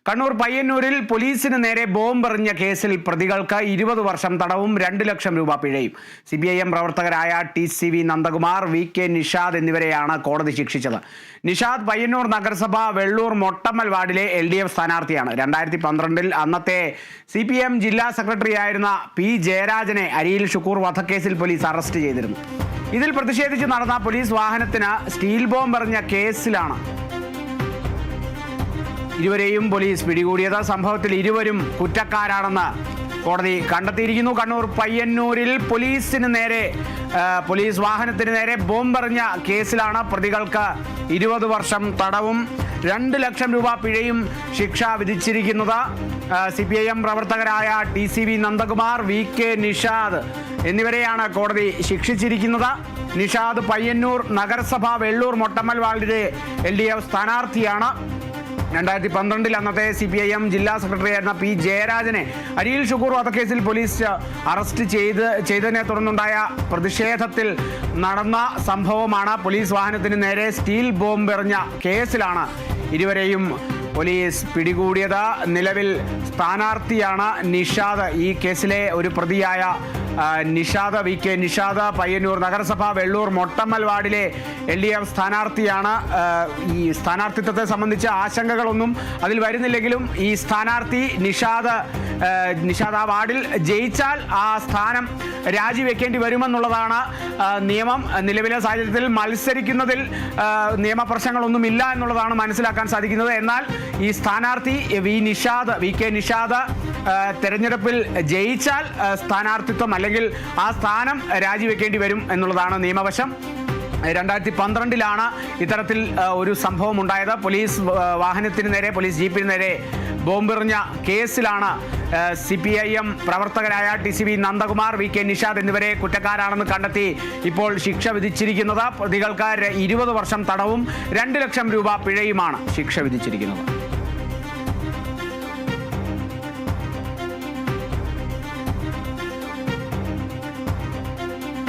കണ്ണൂർ പയ്യന്നൂരിൽ പോലീസിന് നേരെ ബോംബെറിഞ്ഞ കേസിൽ പ്രതികൾക്ക് 20 വർഷം തടവും 2 ലക്ഷം രൂപ പിഴയും. CPIM പ്രവർത്തകരായ TCV നന്ദകുമാർ, VK നിഷാദ് എന്നിവരെയാണ് കോടതി ശിക്ഷിച്ചത്. നിഷാദ് പയ്യന്നൂർ നഗരസഭ വെള്ളൂർ മൊട്ടമ്മൽ വാർഡിലെ LDF സ്ഥാനാർത്ഥിയാണ്. 2012-ൽ അന്നത്തെ CPM ജില്ലാ സെക്രട്ടറിയായിരുന്ന P ജയരാജനെ അരിയിൽ ഷുക്കൂർ വധക്കേസിൽ പോലീസ് അറസ്റ്റ് ചെയ്തിരുന്നു. ഇതിൽ പ്രതിഷേധിച്ച് നടന്ന പോലീസ് വാഹനത്തിന് സ്റ്റീൽ ബോംബെറിഞ്ഞ കേസിലാണ് ഇരുവരെയും പോലീസ് പിടികൂടിയത്. സംഭവത്തിൽ ഇരുവരും കുറ്റക്കാരാണെന്ന് കോടതി കണ്ടെത്തിയിരിക്കുന്നു. കണ്ണൂർ പയ്യന്നൂരിൽ പോലീസ് വാഹനത്തിന് നേരെ ബോംബെറിഞ്ഞ കേസിലാണ് പ്രതികൾക്ക് 20 വർഷം തടവും 2 ലക്ഷം രൂപ പിഴയും ശിക്ഷ വിധിച്ചിരിക്കുന്നത്. CPIM പ്രവർത്തകരായ TCV നന്ദകുമാർ, VK നിഷാദ് എന്നിവരെയാണ് കോടതി ശിക്ഷിച്ചിരിക്കുന്നത്. നിഷാദ് പയ്യന്നൂർ നഗരസഭ വെള്ളൂർ മൊട്ടമ്മൽ വാർഡിലെ LDF സ്ഥാനാർത്ഥിയാണ്. 2012-ൽ അന്നത്തെ CPIM ജില്ലാ സെക്രട്ടറിയായിരുന്ന P ജയരാജനെ അരിയിൽ ഷുക്കൂർ വധക്കേസിൽ പോലീസ് അറസ്റ്റ് ചെയ്തതിനെ തുടർന്നുണ്ടായ പ്രതിഷേധത്തിൽ നടന്ന സംഭവമാണ്. പോലീസ് വാഹനത്തിന് നേരെ സ്റ്റീൽ ബോംബെറിഞ്ഞ കേസിലാണ് ഇരുവരെയും പോലീസ് പിടികൂടിയത്. നിലവിൽ സ്ഥാനാർത്ഥിയാണ് നിഷാദ്. ഈ കേസിലെ ഒരു പ്രതിയായ നിഷാദ്, VK നിഷാദ് പയ്യന്നൂർ നഗരസഭ വെള്ളൂർ മൊട്ടമ്മൽ വാർഡിലെ LDF സ്ഥാനാർത്ഥിയാണ്. ഈ സ്ഥാനാർത്ഥിത്വത്തെ സംബന്ധിച്ച് ആശങ്കകളൊന്നും അതിൽ വരുന്നില്ലെങ്കിലും ഈ സ്ഥാനാർത്ഥി നിഷാദ് ആ വാർഡിൽ ജയിച്ചാൽ ആ സ്ഥാനം രാജിവെക്കേണ്ടി വരുമെന്നുള്ളതാണ് നിയമം. നിലവിലെ സാഹചര്യത്തിൽ മത്സരിക്കുന്നതിൽ നിയമപ്രശ്നങ്ങളൊന്നുമില്ല എന്നുള്ളതാണ് മനസ്സിലാക്കാൻ സാധിക്കുന്നത്. എന്നാൽ ഈ സ്ഥാനാർത്ഥി VK നിഷാദ് തെരഞ്ഞെടുപ്പിൽ ജയിച്ചാൽ സ്ഥാനാർത്ഥിത്വം അല്ലെങ്കിൽ ആ സ്ഥാനം രാജിവെക്കേണ്ടി വരും എന്നുള്ളതാണ് നിയമവശം. 2012-ലാണ് ഇത്തരത്തിൽ ഒരു സംഭവം ഉണ്ടായത്. പോലീസ് വാഹനത്തിന് നേരെ, പോലീസ് ജീപ്പിന് നേരെ ബോംബെറിഞ്ഞ കേസിലാണ് CPIM പ്രവർത്തകരായ TCV നന്ദകുമാർ, VK നിഷാദ് എന്നിവരെ കുറ്റക്കാരാണെന്ന് കണ്ടെത്തി ഇപ്പോൾ ശിക്ഷ വിധിച്ചിരിക്കുന്നത്. പ്രതികൾക്ക് 20 വർഷം തടവും 2 ലക്ഷം രൂപ പിഴയുമാണ് ശിക്ഷ വിധിച്ചിരിക്കുന്നത്.